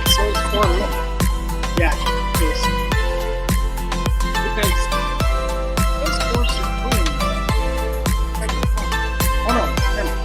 So it's 4-1. Yeah, please. Because those courses are clean. Oh no, never mind.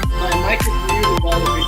My mic is muted while the video.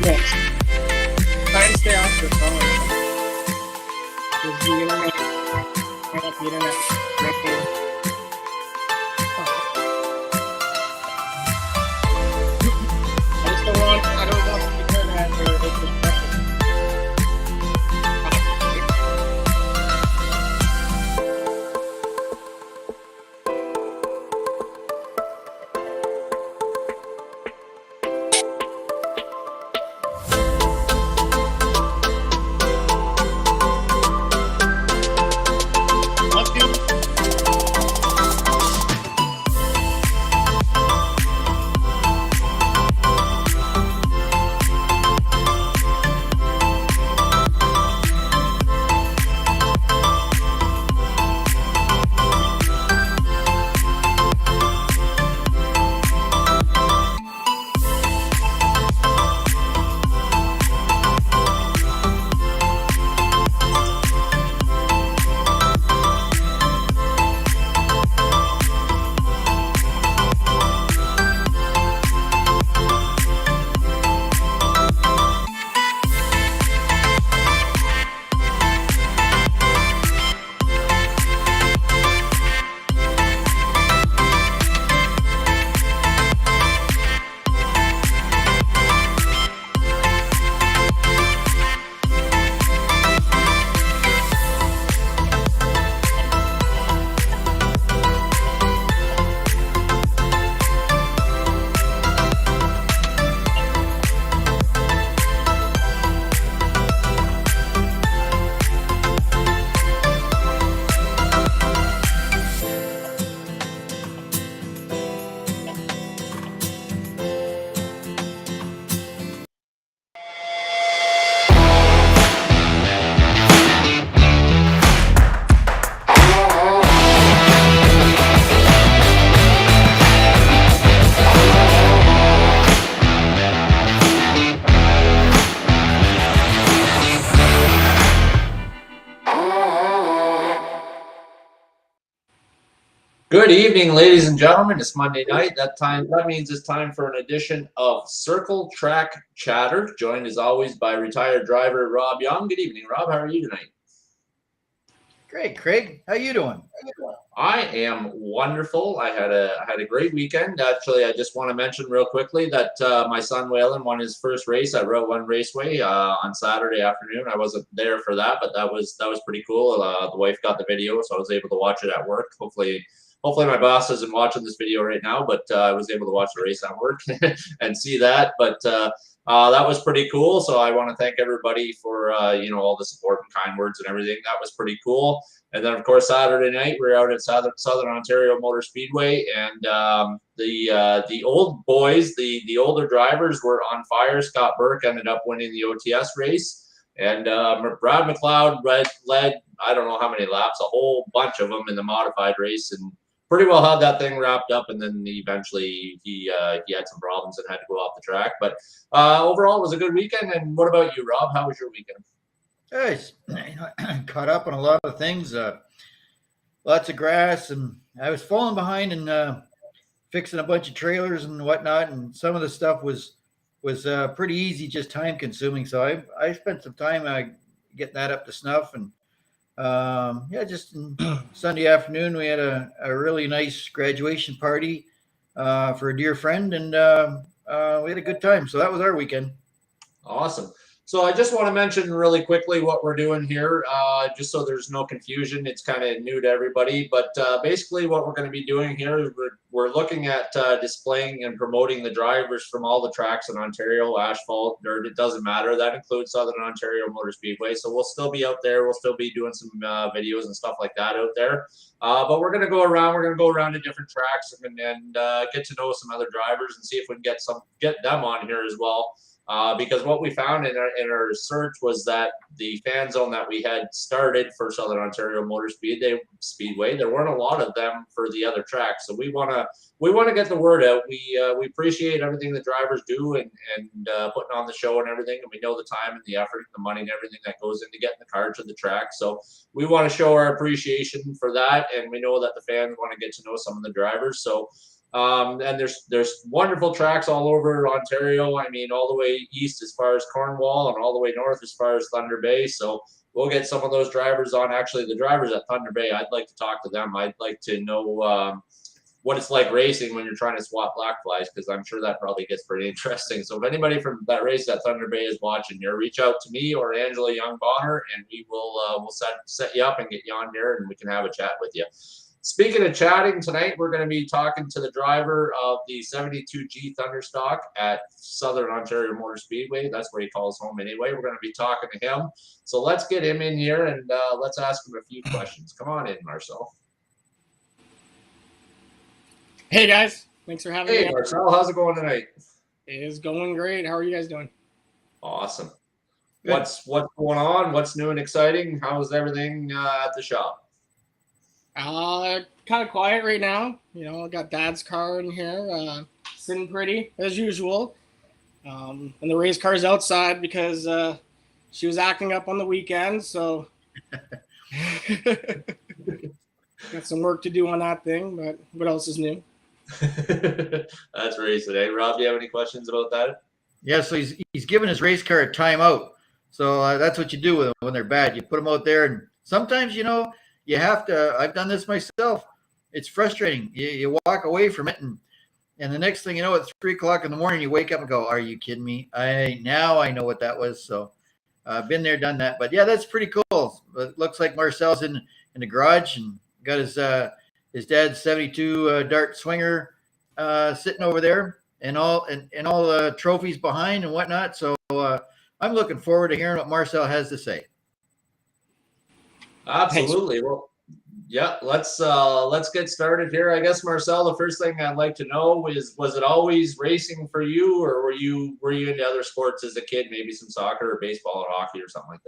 Next. Try to stay off your phone. Because the internet, turn off the internet right here. I don't want the internet or it's disrupted. Good evening, ladies and gentlemen. It's Monday night. That means it's time for an edition of Circle Track Chatter, joined as always by retired driver Rob Young. Good evening, Rob. How are you tonight? Great, Craig. How you doing? I am wonderful. I had a great weekend. Actually, I just want to mention real quickly that my son Waylon won his first race at Route 1 Raceway on Saturday afternoon. I wasn't there for that, but that was pretty cool. The wife got the video, so I was able to watch it at work. Hopefully my boss isn't watching this video right now, but I was able to watch the race at work and see that. But that was pretty cool. So I want to thank everybody for all the support and kind words and everything. That was pretty cool. And then, of course, Saturday night, we were out at Southern Ontario Motor Speedway, and the old boys, the older drivers were on fire. Scott Burke ended up winning the OTS race, and Brad McLeod led, I don't know how many laps, a whole bunch of them in the modified race, and pretty well had that thing wrapped up. And then eventually he had some problems and had to go off the track. But overall, it was a good weekend. And what about you, Rob? How was your weekend? I caught up on a lot of things, lots of grass, and I was falling behind and fixing a bunch of trailers and whatnot, and some of the stuff was pretty easy, just time consuming. So I spent some time getting that up to snuff, and just Sunday afternoon we had a really nice graduation party for a dear friend, and we had a good time. So that was our weekend. Awesome. So I just want to mention really quickly what we're doing here, just so there's no confusion. It's kind of new to everybody, but basically what we're going to be doing here is we're looking at displaying and promoting the drivers from all the tracks in Ontario, asphalt, dirt, it doesn't matter. That includes Southern Ontario Motor Speedway. So we'll still be out there. We'll still be doing some videos and stuff like that out there. But we're going to go around. We're going to go around to different tracks and get to know some other drivers and see if we can get them on here as well. Because what we found in our search was that the fan zone that we had started for Southern Ontario Motor Speedway, there weren't a lot of them for the other tracks. So we want to get the word out. We appreciate everything the drivers do and putting on the show and everything, and we know the time and the effort and the money and everything that goes into getting the car to the track. So we want to show our appreciation for that, and we know that the fans want to get to know some of the drivers. So. And there's wonderful tracks all over Ontario. I mean, all the way east as far as Cornwall and all the way north as far as Thunder Bay. So we'll get some of those drivers on. Actually, the drivers at Thunder Bay, I'd like to talk to them. I'd like to know what it's like racing when you're trying to swap black flies, because I'm sure that probably gets pretty interesting. So if anybody from that race at Thunder Bay is watching here, reach out to me or Angela Young-Bonner, and we will we'll set you up and get you on here, and we can have a chat with you. Speaking of chatting, tonight we're going to be talking to the driver of the 72G Thunderstock at Southern Ontario Motor Speedway. That's where he calls home anyway. We're going to be talking to him. So let's get him in here and let's ask him a few questions. Come on in, Marcel. Hey, guys. Thanks for having me. Hey, Marcel. How's it going tonight? It is going great. How are you guys doing? Awesome. Good. What's going on? What's new and exciting? How's everything at the shop? Kind of quiet right now. You know, I got Dad's car in here, sitting pretty as usual. And the race car's outside because she was acting up on the weekend. So got some work to do on that thing. But what else is new? That's race today. Rob, do you have any questions about that? Yeah, so he's giving his race car a timeout. So that's what you do with them when they're bad. You put them out there, and sometimes, you have to. I've done this myself. It's frustrating. You walk away from it, and the next thing you know, at 3 o'clock in the morning, you wake up and go, "Are you kidding me?" Now I know what that was. So I've been there, done that. But yeah, that's pretty cool. It looks like Marcel's in the garage and got his dad's 72 Dart Swinger sitting over there, and all the trophies behind and whatnot. So I'm looking forward to hearing what Marcel has to say. Absolutely. Well, yeah, let's get started here. I guess, Marcel, the first thing I'd like to know is, was it always racing for you, or were you into other sports as a kid, maybe some soccer or baseball or hockey or something like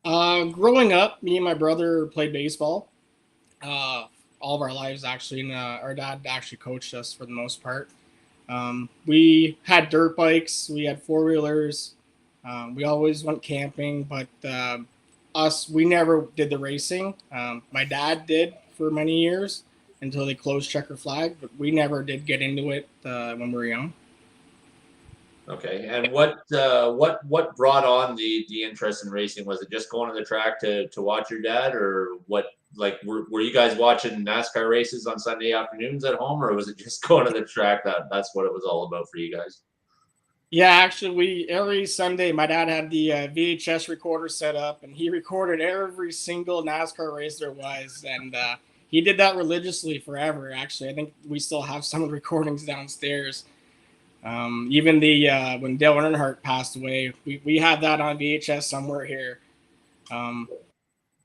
that? Growing up, me and my brother played baseball all of our lives, actually, and our dad actually coached us for the most part. We had dirt bikes, we had four-wheelers, we always went camping, but we never did the racing. My dad did for many years until they closed Checker Flag, but we never did get into it when we were young. Okay. And what brought on the interest in racing? Was it just going to the track to watch your dad, or what? Like, were you guys watching NASCAR races on Sunday afternoons at home, or was it just going to the track? That's what it was all about for you guys? Yeah, actually, every Sunday my dad had the VHS recorder set up, and he recorded every single NASCAR race there was, and he did that religiously forever. Actually, I think we still have some of the recordings downstairs. Even the when Dale Earnhardt passed away, we had that on VHS somewhere here.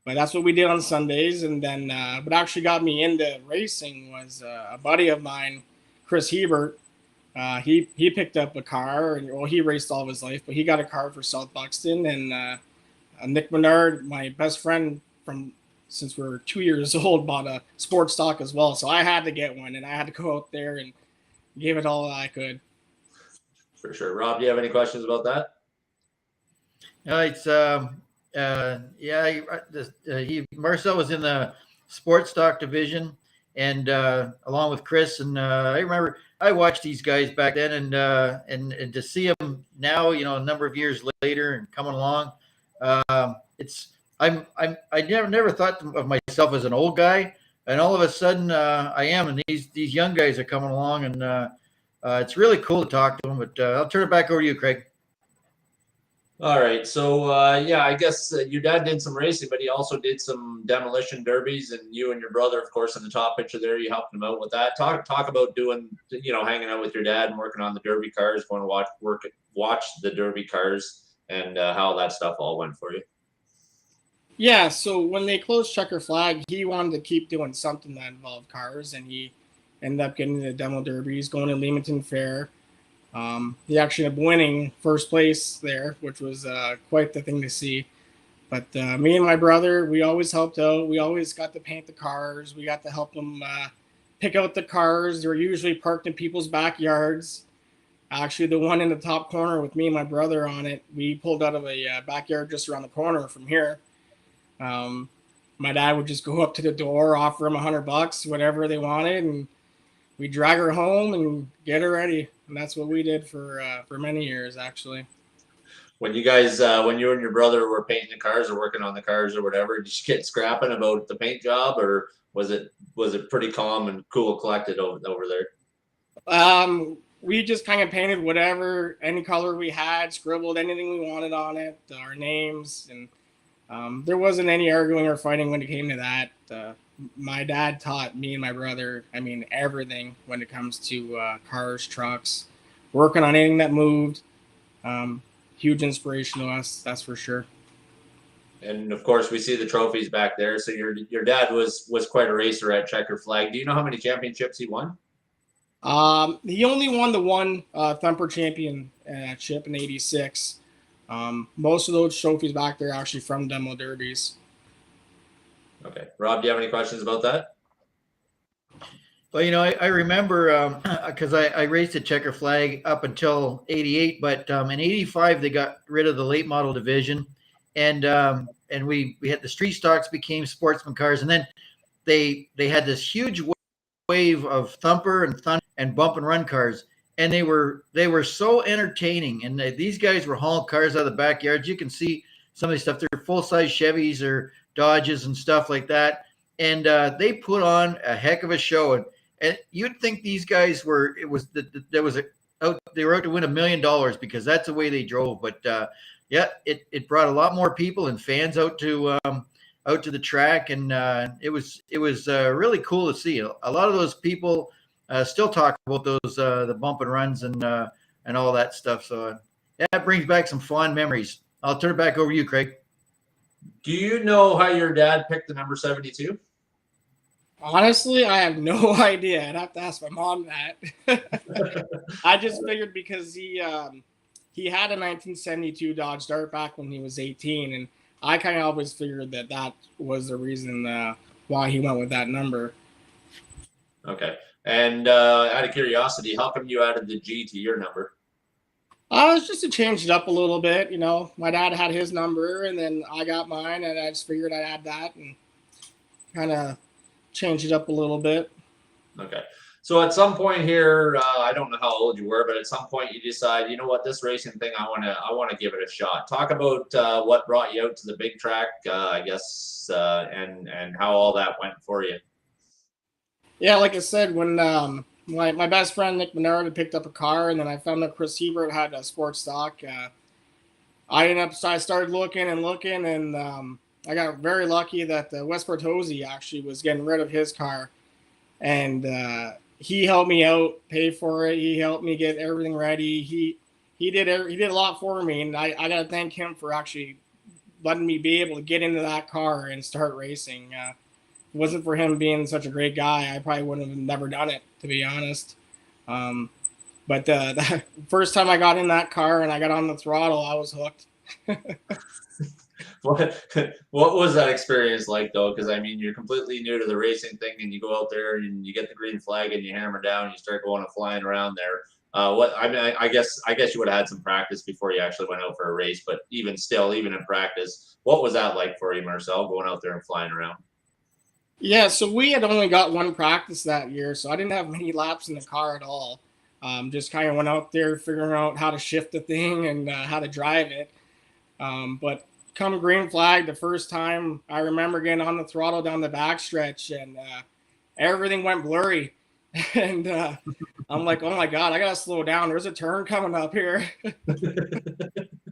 But that's what we did on Sundays, and then what actually got me into racing was a buddy of mine, Chris Hebert. He picked up a car, and well, he raced all of his life, but he got a car for South Buxton, and Nick Menard, my best friend from since we were 2 years old, bought a sports stock as well. So I had to get one, and I had to go out there and give it all I could. For sure. Rob, do you have any questions about that? No, it's Marcel was in the sports stock division, and along with Chris, and I remember I watched these guys back then, and to see them now, a number of years later and coming along, it's I never thought of myself as an old guy, and all of a sudden I am, and these young guys are coming along, and it's really cool to talk to them. But I'll turn it back over to you, Craig. All right. So, I guess your dad did some racing, but he also did some demolition derbies, and you and your brother, of course, in the top picture there, you helped him out with that. Talk about doing, hanging out with your dad and working on the derby cars, going to watch the derby cars, and how that stuff all went for you. Yeah, so when they closed Checker Flag, he wanted to keep doing something that involved cars, and he ended up getting the demo derbies, going to Leamington Fair. He actually ended up winning first place there, which was quite the thing to see. But me and my brother, we always helped out. We always got to paint the cars. We got to help them pick out the cars. They were usually parked in people's backyards. Actually, the one in the top corner with me and my brother on it, we pulled out of a backyard just around the corner from here. My dad would just go up to the door, offer them $100, whatever they wanted, and we drag her home and get her ready. And that's what we did for many years, actually. When you guys, when you and your brother were painting the cars or working on the cars or whatever, did you get scrapping about the paint job, or was it pretty calm and cool, collected over there? We just kind of painted whatever, any color we had, scribbled anything we wanted on it, our names, and there wasn't any arguing or fighting when it came to that. My dad taught me and my brother, everything when it comes to cars, trucks, working on anything that moved. Huge inspiration to us, that's for sure. And of course, we see the trophies back there. So your dad was quite a racer at Checker Flag. Do you know how many championships he won? He only won the one Thumper championship in '86. Most of those trophies back there are actually from demo derbies. Okay. Rob, do you have any questions about that? Well, I remember because I raced at Checker Flag up until '88, but in '85 they got rid of the late model division, and we had the street stocks became sportsman cars, and then they had this huge wave of Thumper and Thunder and bump and run cars, and they were so entertaining, and these guys were hauling cars out of the backyards. You can see some of these stuff. They're full size Chevys or Dodges and stuff like that, and they put on a heck of a show. And you'd think these guys they were out to win $1 million because that's the way they drove. But it brought a lot more people and fans out to the track, and it was really cool to see. A lot of those people still talk about those the bump and runs and all that stuff. So that brings back some fond memories. I'll turn it back over to you, Craig. Do you know how your dad picked the number 72? Honestly, I have no idea. I'd have to ask my mom that. I just figured because he had a 1972 Dodge Dart back when he was 18, and I kind of always figured that was the reason why he went with that number. Okay. And out of curiosity, how come you added the G to your number? It's just to change it up a little bit. My dad had his number, and then I got mine, and I just figured I'd add that and kind of change it up a little bit. Okay. So at some point here, I don't know how old you were, but at some point you decide, you know what, this racing thing, I want to give it a shot. Talk about what brought you out to the big track, I guess, and how all that went for you. Yeah, like I said, when my best friend Nick Menard had picked up a car, and then I found out Chris Hebert had a sports stock. I started looking and looking, and I got very lucky that Wes Bertozzi actually was getting rid of his car, and he helped me out, pay for it. He helped me get everything ready. He did a lot for me, and I gotta thank him for actually letting me be able to get into that car and start racing. If it wasn't for him being such a great guy, I probably would have never done it, to be honest. Um, but the first time I got in that car and I got on the throttle, I was hooked. What was that experience like though? Because I mean, you're completely new to the racing thing, and you go out there and you get the green flag and you hammer down, and you start going and flying around there. What I mean, I guess you would have had some practice before you actually went out for a race, but even still, even in practice, what was that like for you, Marcel, going out there and flying around? Yeah, so we had only got one practice that year, so I didn't have many laps in the car at all. Just kind of went out there figuring out how to shift the thing and how to drive it. But come green flag, the first time I remember getting on the throttle down the backstretch, and everything went blurry. And I'm like, oh my God, I got to slow down. There's a turn coming up here.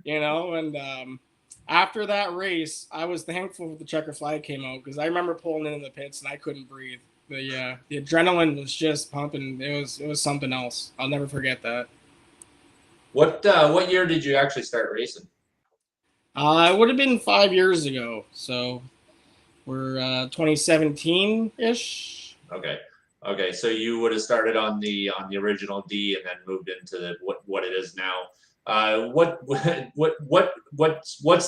And after that race, I was thankful the checker flag came out, because I remember pulling into the pits and I couldn't breathe. The adrenaline was just pumping. It was something else. I'll never forget that. What year did you actually start racing? It would have been 5 years ago, so we're 2017 ish. Okay. So you would have started on the original D and then moved into what it is now. What's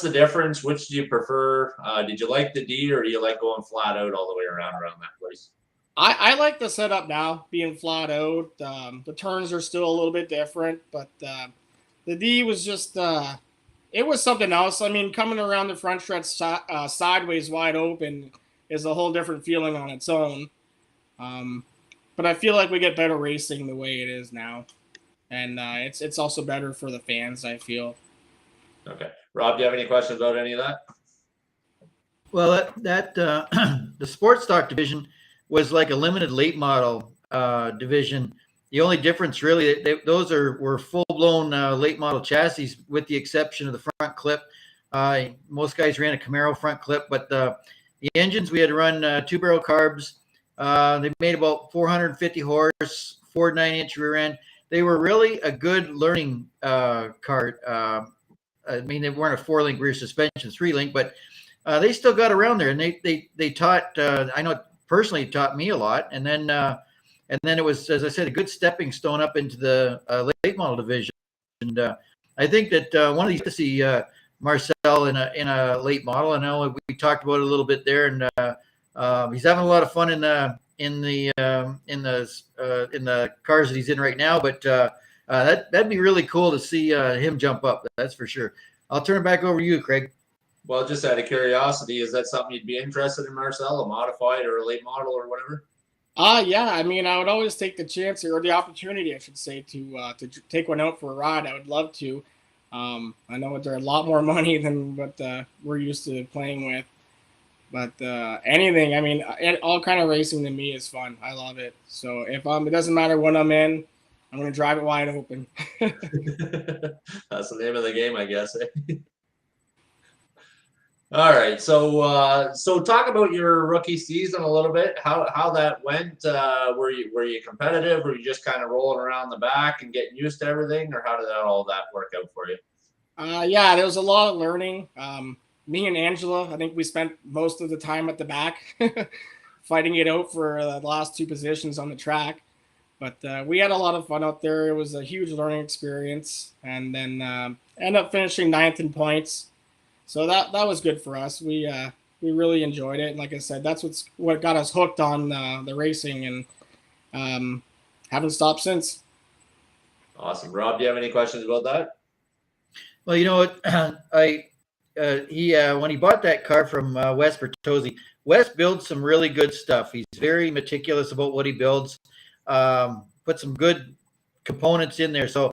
the difference? Which do you prefer? Did you like the D, or do you like going flat out all the way around that place? I like the setup now, being flat out. The turns are still a little bit different, but the D was just it was something else. I mean, coming around the front stretch sideways wide open is a whole different feeling on its own. But I feel like we get better racing the way it is now, and it's also better for the fans, I feel. Okay, Rob, do you have any questions about any of that? Well, the sports stock division was like a limited late model division. The only difference really, those were full-blown late model chassis, with the exception of the front clip. Most guys ran a Camaro front clip, but the engines, we had to run two-barrel carbs. They made about 450 horse, 4 9-inch rear end. They were really a good learning cart. I mean, they weren't a 4-link rear suspension, 3-link, but they still got around there, and they taught. I know personally taught me a lot, and then it was, as I said, a good stepping stone up into the late model division. And I think that one of these to see Marcel in a late model. I know we talked about it a little bit there, and he's having a lot of fun in the cars that he's in right now. But that'd be really cool to see him jump up. That's for sure. I'll turn it back over to you, Craig. Well, just out of curiosity, is that something you'd be interested in, Marcel? A modified or a late model or whatever? Yeah. I mean, I would always take the chance, or the opportunity, I should say, to take one out for a ride. I would love to. I know they're a lot more money than what we're used to playing with. But anything, I mean, all kind of racing to me is fun. I love it. So if it doesn't matter when I'm in, I'm going to drive it wide open. That's the name of the game, I guess. All right, so talk about your rookie season a little bit. How that went? Were you competitive? Were you just kind of rolling around the back and getting used to everything, or how did all that work out for you? Yeah, there was a lot of learning. Me and Angela, I think we spent most of the time at the back, fighting it out for the last 2 positions on the track. But we had a lot of fun out there. It was a huge learning experience, and then ended up finishing 9th in points. So that was good for us. We really enjoyed it. And like I said, that's what got us hooked on the racing, and haven't stopped since. Awesome. Rob, do you have any questions about that? Well, you know what, when he bought that car from Wes Bertozzi, Wes builds some really good stuff. He's very meticulous about what he builds. put some good components in there. So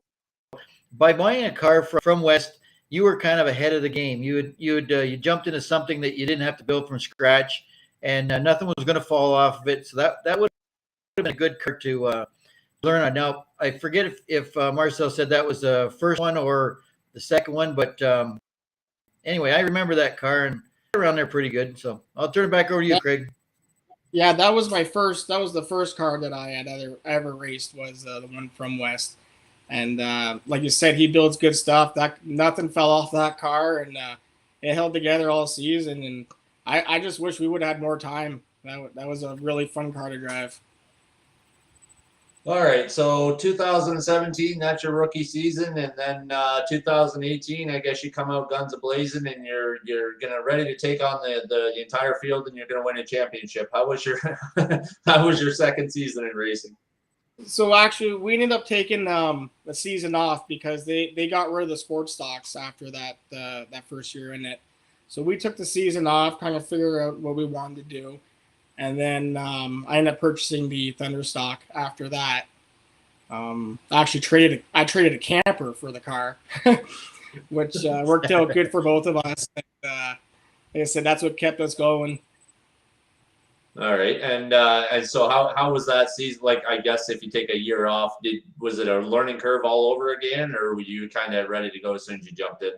by buying a car from West, you were kind of ahead of the game. You jumped into something that you didn't have to build from scratch, and nothing was going to fall off of it. So that would have been a good car to learn on. Now I forget if Marcel said that was the first one or the second one, but anyway, I remember that car and around there pretty good. So I'll turn it back over to you, Craig. Yeah, that was my first. That was the first car that I had ever raced, was the one from West. And like you said, he builds good stuff. That nothing fell off that car, and it held together all season. And I just wish we would have had more time. That was a really fun car to drive. All right, so 2017, that's your rookie season, and then 2018, I guess you come out guns a-blazing, and you're gonna ready to take on the entire field, and you're gonna win a championship. How was your how was your second season in racing? So actually, we ended up taking the season off because they got rid of the sports stocks after that first year in it. So we took the season off, kind of figure out what we wanted to do. And then I ended up purchasing the Thunder stock after that. I traded a camper for the car, which worked out good for both of us. And, like I said, that's what kept us going. All right, and so how was that season? Like, I guess if you take a year off, was it a learning curve all over again, or were you kind of ready to go as soon as you jumped in?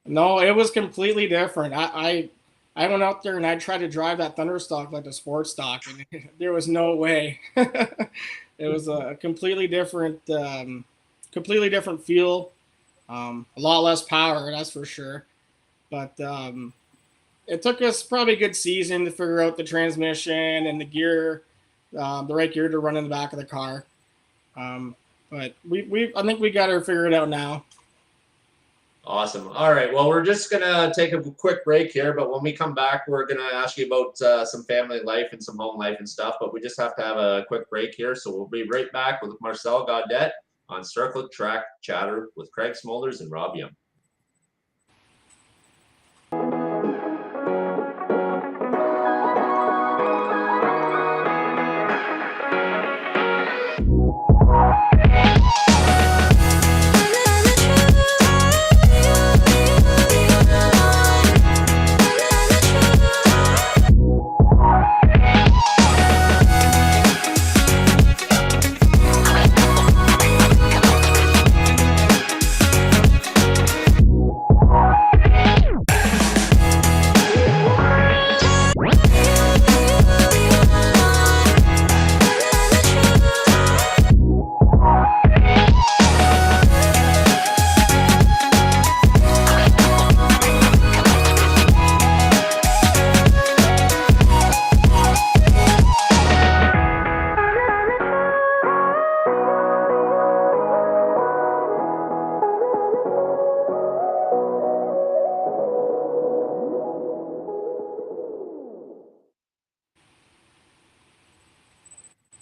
No, it was completely different. I went out there and I tried to drive that Thunder stock like a sports stock, and there was no way. It was a completely different feel, a lot less power, that's for sure. But it took us probably a good season to figure out the transmission and the gear, the right gear to run in the back of the car. But I think we got her figured out now. Awesome. All right. Well, we're just going to take a quick break here, but when we come back, we're going to ask you about some family life and some home life and stuff, but we just have to have a quick break here. So we'll be right back with Marcel Gaudet on Circle Track Chatter with Craig Smolders and Rob Young.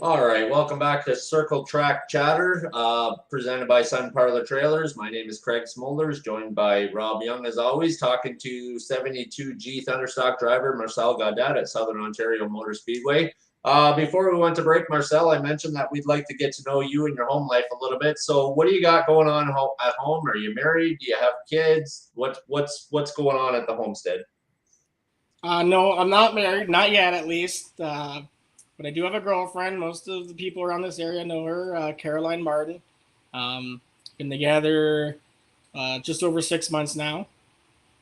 All right, welcome back to Circle Track Chatter, presented by Sun Parlor Trailers. My name is Craig Smolders, joined by Rob Young, as always, talking to 72G Thunderstock driver Marcel Gaudet at Southern Ontario Motor Speedway. Before we went to break, Marcel, I mentioned that we'd like to get to know you and your home life a little bit. So what do you got going on at home? Are you married? Do you have kids? What's going on at the homestead? No, I'm not married, not yet at least. But I do have a girlfriend. Most of the people around this area know her, Caroline Martin. Been together just over 6 months now.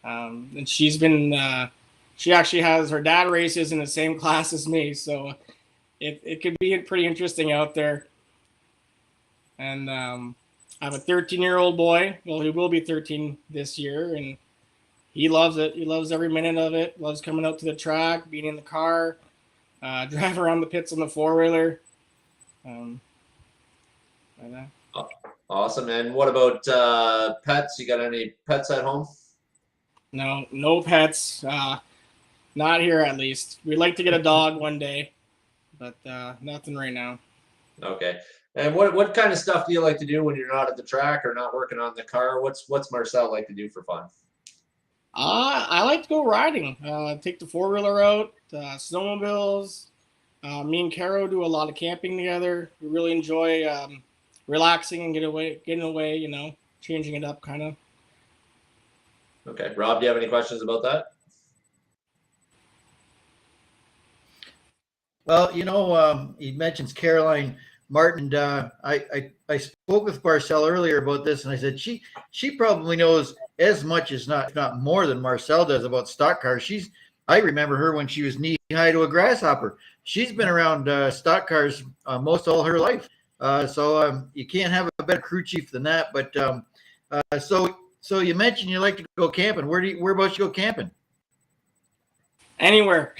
And she's been, she actually has, her dad races in the same class as me. So it could be pretty interesting out there. And I have a 13-year-old boy. Well, he will be 13 this year. And he loves it. He loves every minute of it. Loves coming out to the track, being in the car. Drive around the pits on the four-wheeler. Awesome. And what about pets? You got any pets at home? No pets. Not here, at least. We'd like to get a dog one day, but nothing right now. Okay. And what kind of stuff do you like to do when you're not at the track or not working on the car? What's Marcel like to do for fun? I like to go riding. Take the four-wheeler out, snowmobiles, Me and Caro do a lot of camping together. We really enjoy relaxing and getting away. Changing it up, kind of. Okay, Rob, do you have any questions about that? Well, he mentions Caroline Martin, and I spoke with Marcel earlier about this, and I said she probably knows as much as not if not more than Marcel does about stock cars. I remember her when she was knee high to a grasshopper. She's been around stock cars most all her life. So you can't have a better crew chief than that. But so you mentioned you like to go camping. Whereabouts you go camping? Anywhere.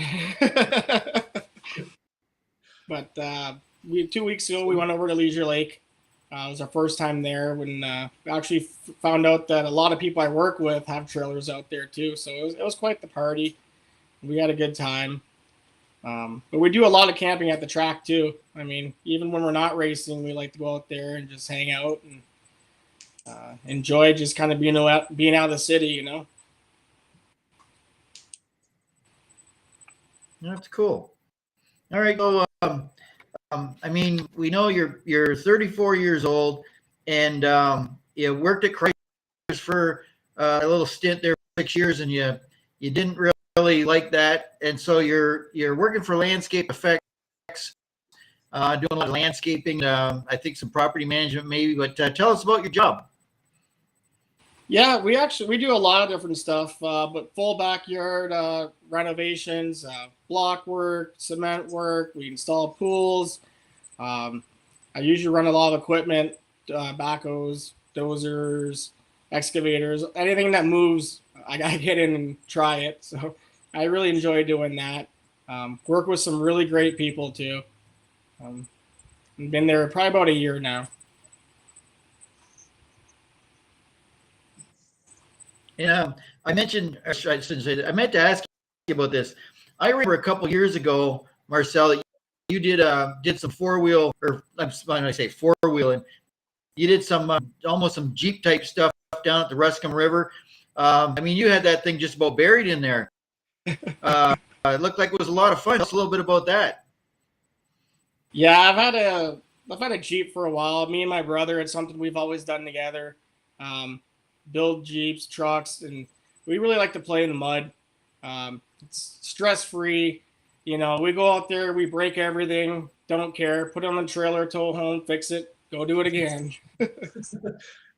But 2 weeks ago, we went over to Leisure Lake. It was our first time there when we actually found out that a lot of people I work with have trailers out there too. So it was quite the party. We had a good time. But we do a lot of camping at the track too. I mean, even when we're not racing, we like to go out there and just hang out and enjoy just kind of being out of the city, That's cool. All right. So, I mean, we know you're 34 years old, and you worked at Chrysler for a little stint there for 6 years, and you didn't really like that, and so you're working for Landscape Effects, doing a lot of landscaping. I think some property management maybe, but tell us about your job. Yeah, we do a lot of different stuff, but full backyard renovations, block work, cement work. We install pools. I usually run a lot of equipment, backhoes, dozers, excavators, anything that moves. I gotta get in and try it. So I really enjoy doing that. Work with some really great people too. I've been there probably about a year now. Yeah, I mentioned. I shouldn't say that. I meant to ask you about this. I remember a couple years ago, Marcel, that you did some four-wheel, or when I say four-wheeling, you did some almost some Jeep type stuff down at the Ruscombe River. I mean, you had that thing just about buried in there. It looked like it was a lot of fun. Tell us a little bit about that. Yeah, I've had a Jeep for a while. Me and my brother, it's something we've always done together. Build Jeeps, trucks, and we really like to play in the mud. It's stress free. We go out there, we break everything, don't care, put it on the trailer, tow home, fix it, go do it again. Do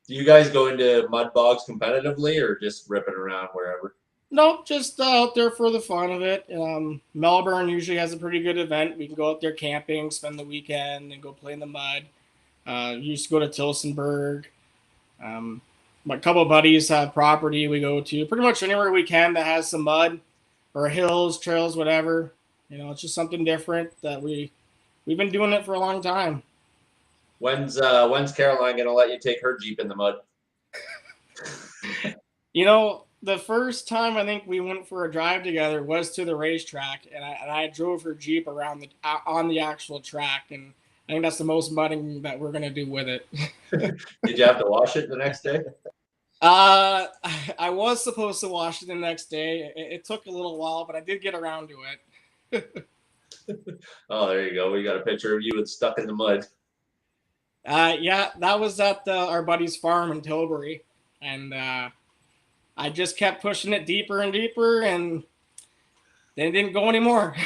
you guys go into mud bogs competitively or just ripping around wherever? Nope, just out there for the fun of it. Melbourne usually has a pretty good event. We can go out there camping, spend the weekend, and go play in the mud. Used to go to Tilsonburg. My couple of buddies have property we go to pretty much anywhere we can that has some mud or hills, trails, whatever. It's just something different that we've been doing it for a long time. When's Caroline gonna let you take her Jeep in the mud? The first time I think we went for a drive together was to the racetrack, and I drove her Jeep around on the actual track, and I think that's the most mudding that we're gonna do with it. Did you have to wash it the next day? I was supposed to wash it the next day. It took a little while, but I did get around to it. Oh, there you go. We got a picture of you and stuck in the mud. Yeah, that was at our buddy's farm in Tilbury, and I just kept pushing it deeper and deeper, and then it didn't go anymore.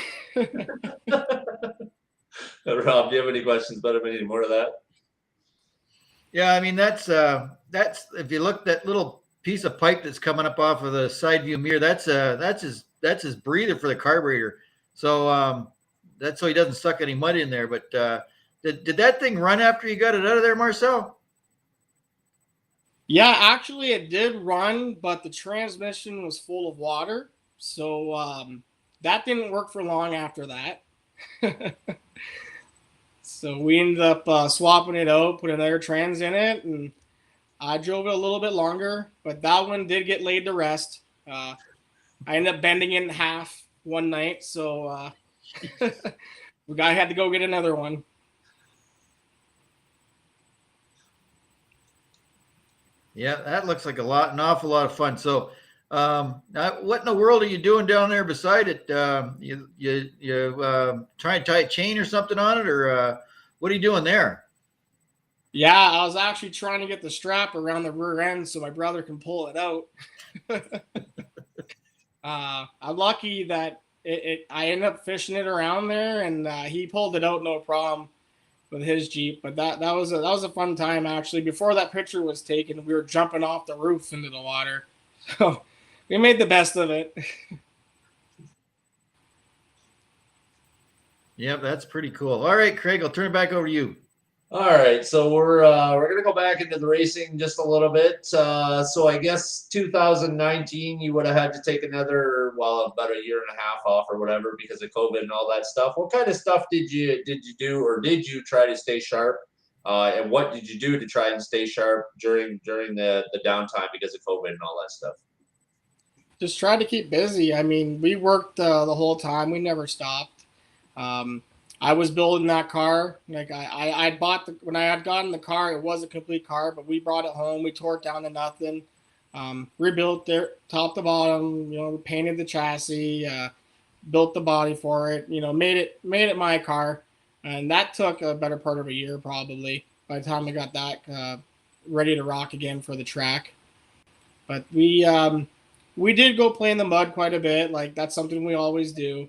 Rob, do you have any questions about any more of that? Yeah, I mean that's if you look that little piece of pipe that's coming up off of the side view mirror, that's his breather for the carburetor. So that's so he doesn't suck any mud in there. But did that thing run after you got it out of there, Marcel? Yeah, actually it did run, but the transmission was full of water, so that didn't work for long after that. So we ended up swapping it out, putting another trans in it, and I drove it a little bit longer, but that one did get laid to rest. I ended up bending it in half one night, so I had to go get another one. Yeah, that looks like an awful lot of fun. So What in the world are you doing down there beside it? You trying to tie a chain or something on it, or what are you doing there? Yeah, I was actually trying to get the strap around the rear end so my brother can pull it out. I'm lucky that I ended up fishing it around there, and he pulled it out no problem with his Jeep. But that was a fun time actually. Before that picture was taken, we were jumping off the roof into the water, so we made the best of it. Yep, that's pretty cool. All right, Craig, I'll turn it back over to you. All right, so we're gonna go back into the racing just a little bit. So I guess 2019 you would have had to take another, well, about a year and a half off or whatever because of COVID and all that stuff. What kind of stuff did you do, or did you try to stay sharp? And what did you do to try and stay sharp during the downtime because of COVID and all that stuff? Just tried to keep busy. I mean, we worked the whole time. We never stopped. I was building that car. Like I bought when I had gotten the car, it was a complete car, but we brought it home. We tore it down to nothing. Rebuilt it top to bottom. Painted the chassis, built the body for it. Made it my car, and that took a better part of a year probably. By the time I got that ready to rock again for the track, but we did go play in the mud quite a bit. Like that's something we always do.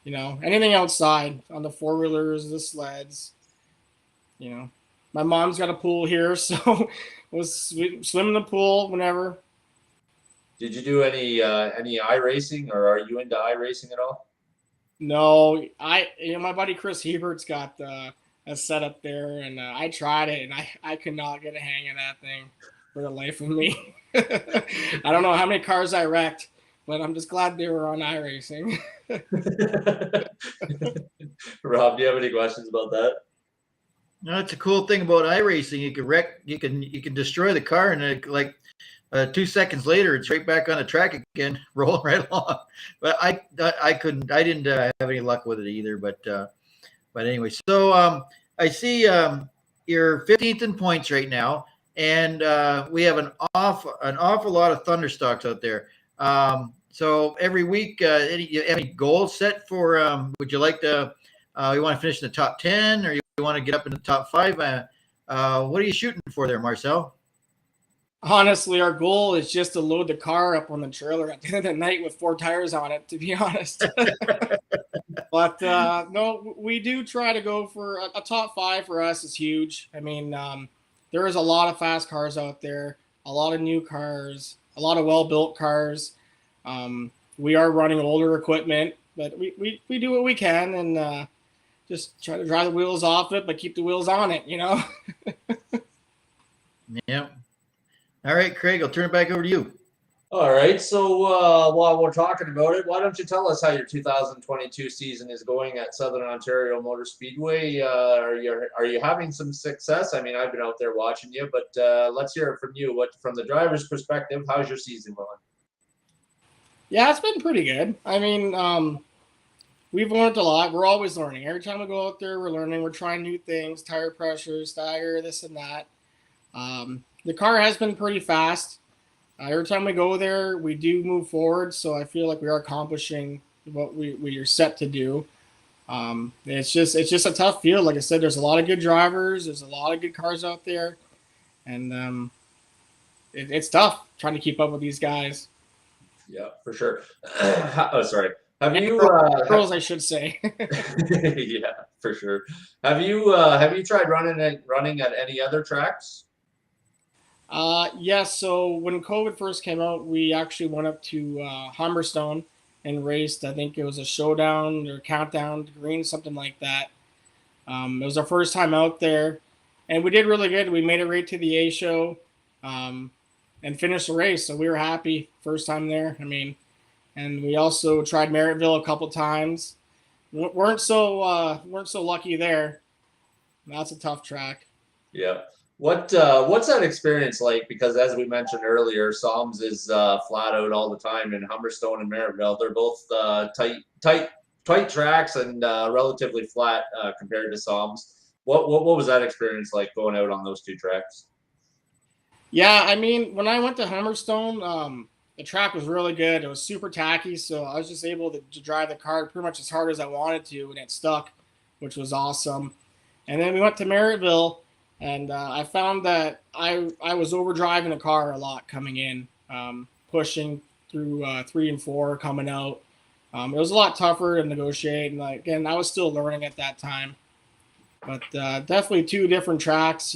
Anything outside on the four-wheelers, the sleds. My mom's got a pool here, so we'll swim in the pool whenever. Did you do any iRacing, or are you into iRacing at all? No, my buddy Chris Hebert's got a setup there, and I tried it, and I could not get a hang of that thing for the life of me. I don't know how many cars I wrecked, but I'm just glad they were on iRacing. Rob, do you have any questions about that? No, it's a cool thing about iRacing. You can destroy the car, and 2 seconds later, it's right back on the track again, rolling right along. But I didn't have any luck with it either. But anyway, so I see you're 15th in points right now, and we have an awful lot of Thunderstocks out there. So every week, any goals set for? Would you like to? You want to finish in the top 10, or you want to get up in the top 5? What are you shooting for there, Marcel? Honestly, our goal is just to load the car up on the trailer at the end of the night with 4 tires on it, to be honest. But no, we do try to go for a top 5 for us is huge. I mean, there is a lot of fast cars out there, a lot of new cars, a lot of well-built cars. We are running older equipment, but we do what we can and just try to drive the wheels off it, but keep the wheels on it, Yeah. All right, Craig, I'll turn it back over to you. All right. So while we're talking about it, why don't you tell us how your 2022 season is going at Southern Ontario Motor Speedway? Are you having some success? I mean, I've been out there watching you, but let's hear it from you. From the driver's perspective, how's your season going? Yeah, it's been pretty good. I mean, we've learned a lot. We're always learning. Every time we go out there, we're learning. We're trying new things, tire pressure, stagger, this and that. The car has been pretty fast. Every time we go there, we do move forward. So I feel like we are accomplishing what we are set to do. It's just a tough field. Like I said, there's a lot of good drivers. There's a lot of good cars out there. And it's tough trying to keep up with these guys. Yeah, for sure. Oh, sorry. Have you girls, I should say. Yeah, for sure. Have you tried running at any other tracks? Yes. So when COVID first came out, we actually went up to Humberstone and raced. I think it was a showdown or countdown to green, something like that. It was our first time out there, and we did really good. We made it right to the A show, and finished the race. So we were happy first time there. I mean, and we also tried Merrittville a couple times. weren't so lucky there. That's a tough track. Yeah. What's that experience like? Because as we mentioned earlier, Psalms is flat out all the time, and Humberstone and Merrittville, they're both tight tracks and relatively flat compared to Psalms. What was that experience like going out on those two tracks? Yeah, I mean, when I went to Humberstone, the track was really good. It was super tacky, so I was just able to drive the car pretty much as hard as I wanted to, and it stuck, which was awesome. And then we went to Merrittville, and I found that I was overdriving the car a lot coming in, pushing through 3 and 4, coming out. It was a lot tougher to negotiate, and again, I was still learning at that time. But definitely two different tracks,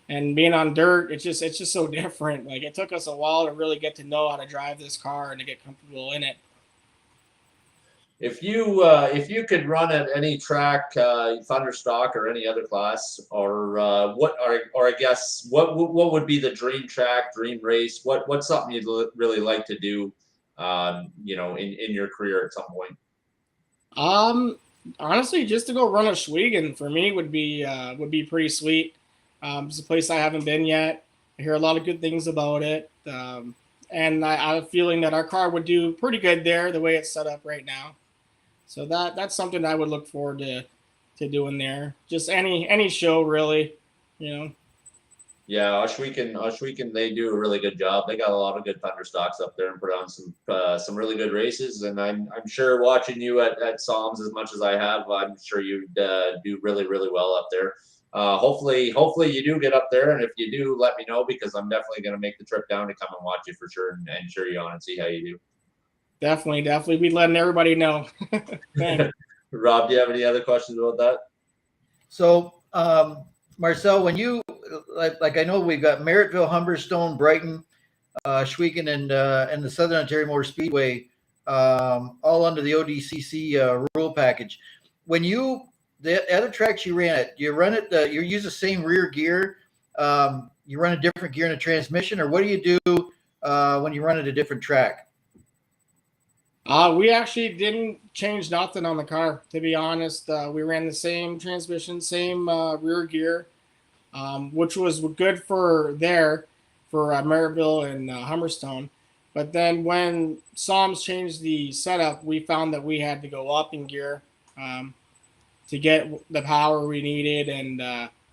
and being on dirt, it's just so different. Like it took us a while to really get to know how to drive this car and to get comfortable in it. If you could run at any track, Thunderstock or any other class, or or I guess what would be the dream track, dream race? What's something you'd really like to do, in your career at some point? Um, Honestly, just to go run a Schwegen for me would be pretty sweet. It's a place I haven't been yet. I hear a lot of good things about it, and I have a feeling that our car would do pretty good there the way it's set up right now. So that's something I would look forward to doing there. Just any show really, you know. Yeah, Oshweekend, they do a really good job. They got a lot of good Thunderstocks up there and put on some really good races. And I'm sure watching you at Psalms as much as I have, I'm sure you'd do really well up there. Hopefully you do get up there, and if you do, let me know because I'm definitely going to make the trip down to come and watch you for sure and cheer you on and see how you Definitely be letting everybody know. do. Rob, do you have any other questions about that? So, Marcel, when you like I know we've got Merrittville, Humberstone, Brighton, Schweigen, and the Southern Ontario Motor Speedway, all under the ODCC rule package. When the other tracks you ran it, you run it, you use the same rear gear, you run a different gear in the transmission, or what do you do when you run at a different track? We actually didn't change nothing on the car, to be honest. We ran the same transmission, same rear gear, which was good for Maryville and Humberstone. But then when Psalms changed the setup, we found that we had to go up in gear to get the power we needed and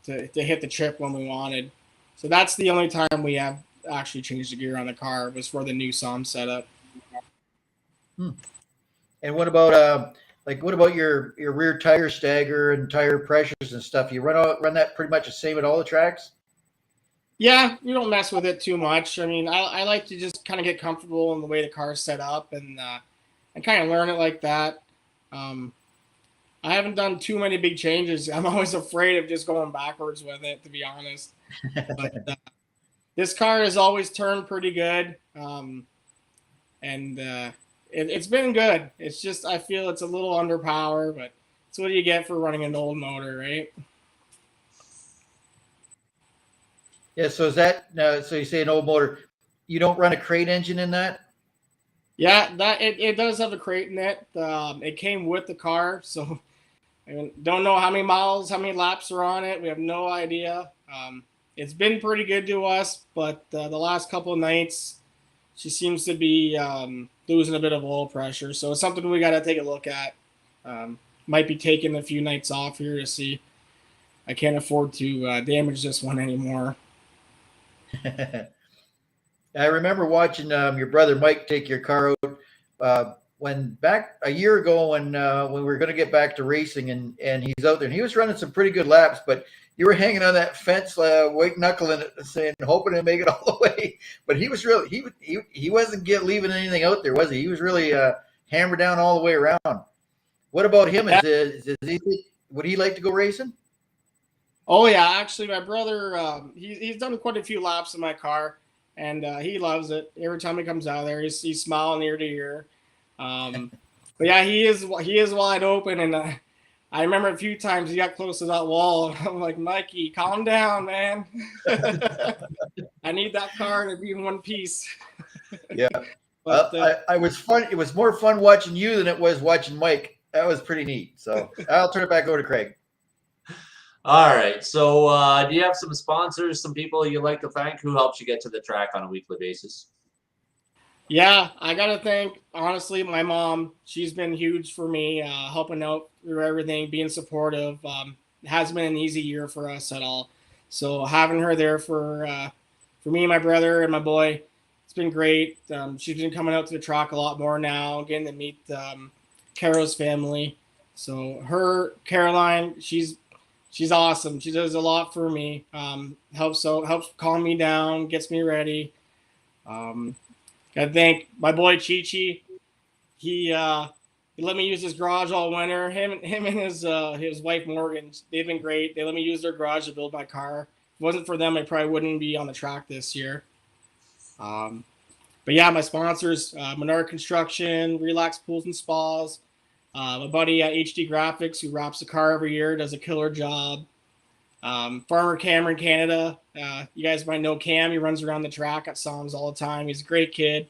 to hit the trip when we wanted. So that's the only time we have actually changed the gear on the car was for the new Psalm setup. And what about what about your rear tire stagger and tire pressures and stuff? You run that pretty much the same at all the tracks? Yeah, we don't mess with it too much. I mean, I like to just kind of get comfortable in the way the car is set up and kind of learn it like that. Um, I haven't done too many big changes. I'm always afraid of just going backwards with it, to be honest. But this car has always turned pretty good, and it's been good. It's just I feel it's a little underpowered, but it's what you get for running an old motor, right? Yeah. So is that so? You say an old motor? You don't run a crate engine in that? Yeah, that it does have a crate in it. It came with the car, so I mean, don't know how many miles, how many laps are on it. We have no idea. It's been pretty good to us, but the last couple of nights, she seems to be losing a bit of oil pressure. So it's something we got to take a look at. Might be taking a few nights off here to see. I can't afford to damage this one anymore. I remember watching your brother Mike take your car out when back a year ago when we were going to get back to racing, and he's out there and he was running some pretty good laps, but you were hanging on that fence, white knuckling it, saying hoping to make it all the way. But he was really he wasn't leaving anything out there, was he? He was really hammered down all the way around. What about him? Would he like to go racing? Oh yeah, actually, my brother he's done quite a few laps in my car, and he loves it. Every time he comes out of there, he's smiling ear to ear. But yeah, he is wide open, and I remember a few times he got close to that wall. I'm like, Mikey, calm down, man. I need that car to be in one piece. Yeah, But I was fun. It was more fun watching you than it was watching Mike. That was pretty neat. So I'll turn it back over to Craig. All right. So, do you have some sponsors, some people you'd like to thank? Who helps you get to the track on a weekly basis? yeah, I gotta thank honestly my mom. She's been huge for me, helping out through everything, being supportive. It hasn't been an easy year for us at all. So having her there for me and my brother and my boy, it's been great. She's been coming out to the track a lot more now, getting to meet Carol's family. So Caroline, she's awesome. She does a lot for me. Helps calm me down, gets me ready. I thank my boy Chi-Chi. He let me use his garage all winter. Him and his wife Morgan, they've been great. They let me use their garage to build my car. If it wasn't for them, I probably wouldn't be on the track this year. But yeah, my sponsors, Menard Construction, Relax Pools and Spas, my buddy at HD Graphics, who wraps the car every year, does a killer job. Farmer Cameron Canada, you guys might know Cam. He runs around the track at SOMS all the time. He's a great kid.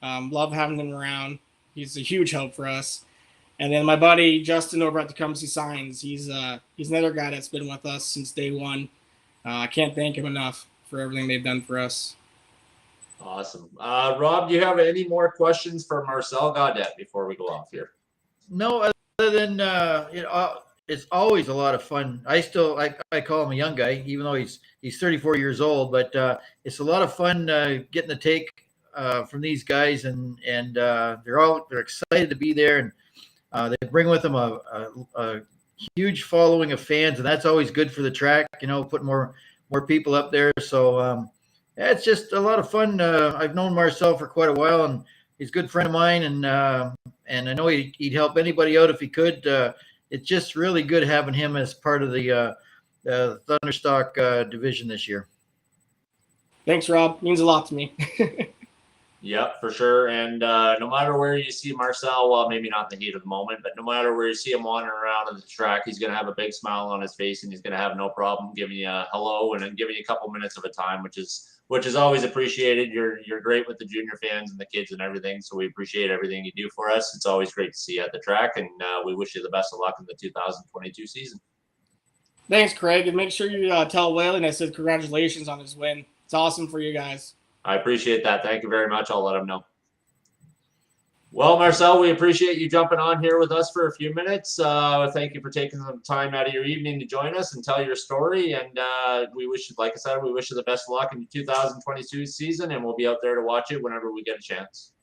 Love having him around. He's a huge help for us. And then my buddy Justin over at Tecumseh Signs. He's another guy that's been with us since day one. I can't thank him enough for everything they've done for us. Awesome. Rob, do you have any more questions for Marcel Gaudet before we go off here? No, other than it's always a lot of fun. I call him a young guy, even though he's 34 years old. But it's a lot of fun getting the take from these guys, and they're excited to be there, and they bring with them a huge following of fans, and that's always good for the track. Putting more people up there. So yeah, it's just a lot of fun. I've known Marcel for quite a while, and he's a good friend of mine, and I know he'd help anybody out if he could. It's just really good having him as part of the Thunderstock division this year. Thanks, Rob. Means a lot to me. Yep, for sure. And no matter where you see Marcel, well, maybe not in the heat of the moment, but no matter where you see him wandering around on the track, he's going to have a big smile on his face, and he's going to have no problem giving you a hello and then giving you a couple minutes of a time, which is always appreciated. You're great with the junior fans and the kids and everything, so we appreciate everything you do for us. It's always great to see you at the track, and we wish you the best of luck in the 2022 season. Thanks, Craig, and make sure you tell Whalen I said congratulations on his win. It's awesome for you guys. I appreciate that. Thank you very much. I'll let him know. Well, Marcel, we appreciate you jumping on here with us for a few minutes. Thank you for taking some time out of your evening to join us and tell your story. And we wish you, like I said, we wish you the best of luck in the 2022 season, and we'll be out there to watch it whenever we get a chance.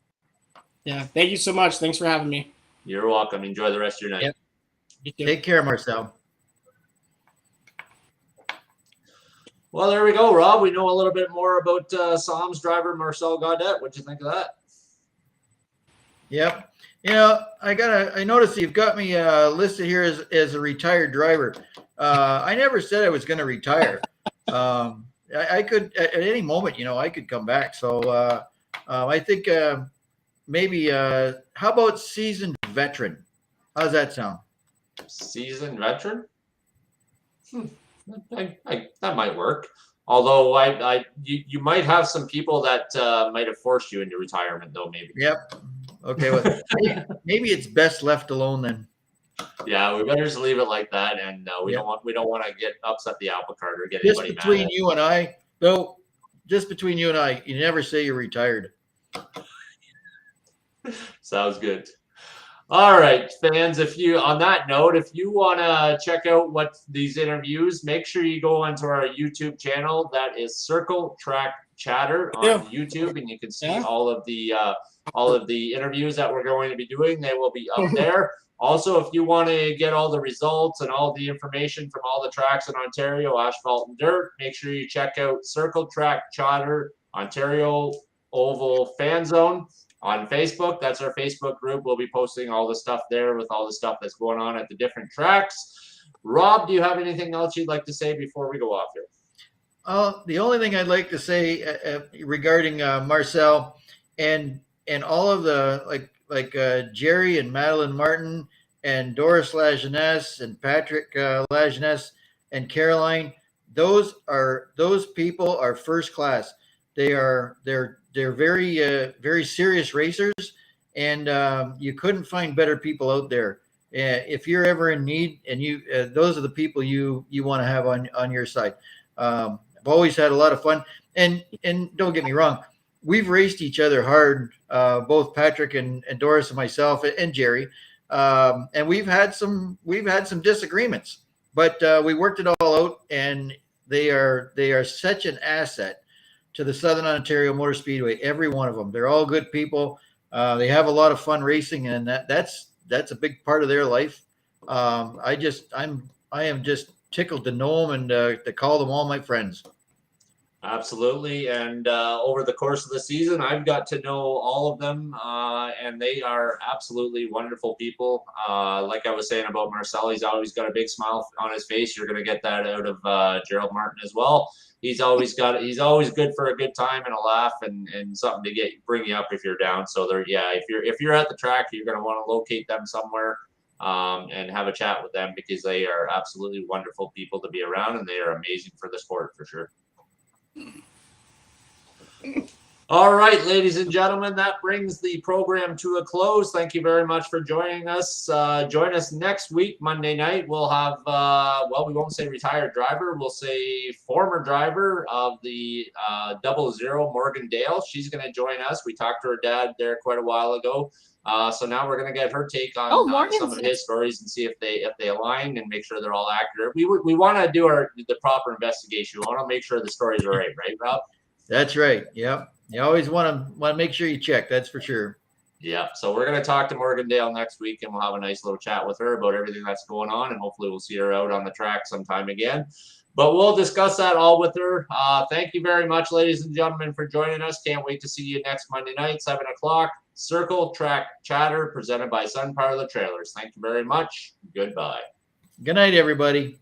Yeah, thank you so much. Thanks for having me. You're welcome. Enjoy the rest of your night. Yep. Take care, Marcel. Well, there we go, Rob. We know a little bit more about SOMS driver Marcel Gaudet. What'd you think of that? Yep. I noticed you've got me listed here as a retired driver. I never said I was going to retire. I could at any moment, I could come back. So I think maybe how about seasoned veteran? How's that sound? Seasoned veteran? That might work. Although you might have some people that might have forced you into retirement, though. Maybe. Yep. Okay. Well, maybe it's best left alone then. Yeah, we better just leave it like that, and we don't want to get upset the apple cart or get just anybody between mad. You and I, though. Just between you and I, you never say you're retired. Sounds good. All right, fans, on that note, if you want to check out what these interviews, make sure you go onto our YouTube channel. That is Circle Track Chatter on YouTube, and you can see all of the interviews that we're going to be doing. They will be up there. Also, if you want to get all the results and all the information from all the tracks in Ontario, asphalt and dirt, make sure you check out Circle Track Chatter Ontario Oval Fan Zone. On Facebook, that's our Facebook group. We'll be posting all the stuff there with all the stuff that's going on at the different tracks. Rob, do you have anything else you'd like to say before we go off here? The only thing I'd like to say regarding Marcel and all of the like Jerry and Madeline Martin and Doris Lajeunesse and Patrick Lajeunesse and Caroline, those people are first class. They're very serious racers, and you couldn't find better people out there. If you're ever in need, and those are the people you want to have on your side. I've always had a lot of fun, and don't get me wrong, we've raced each other hard, both Patrick and Doris and myself and Jerry, and we've had some disagreements, but we worked it all out, and they are such an asset to the Southern Ontario Motor Speedway. Every one of them. They're all good people. They have a lot of fun racing, and that's a big part of their life. I am just tickled to know them and to call them all my friends. Absolutely. And over the course of the season, I've got to know all of them, and they are absolutely wonderful people. Like I was saying about Marcel, he's always got a big smile on his face. You're going to get that out of Gerald Martin as well. He's always good for a good time and a laugh and something to bring you up if you're down. So if you're at the track, you're going to want to locate them somewhere and have a chat with them, because they are absolutely wonderful people to be around, and they are amazing for the sport for sure. All right, ladies and gentlemen, that brings the program to a close. Thank you very much for joining us. Join us next week, Monday night. We'll have, we won't say retired driver. We'll say former driver of the 00, Morgan Dale. She's going to join us. We talked to her dad there quite a while ago. So now we're going to get her take on some of his stories and see if they align and make sure they're all accurate. We want to do the proper investigation. We want to make sure the stories are right, Rob? That's right. Yep. You always want to make sure you check. That's for sure. Yeah. So we're going to talk to Morgan Dale next week, and we'll have a nice little chat with her about everything that's going on, and hopefully we'll see her out on the track sometime again. But we'll discuss that all with her. Thank you very much, ladies and gentlemen, for joining us. Can't wait to see you next Monday night, 7 o'clock. Circle Track Chatter presented by Sun Parlor Trailers. Thank you very much. Goodbye. Good night, everybody.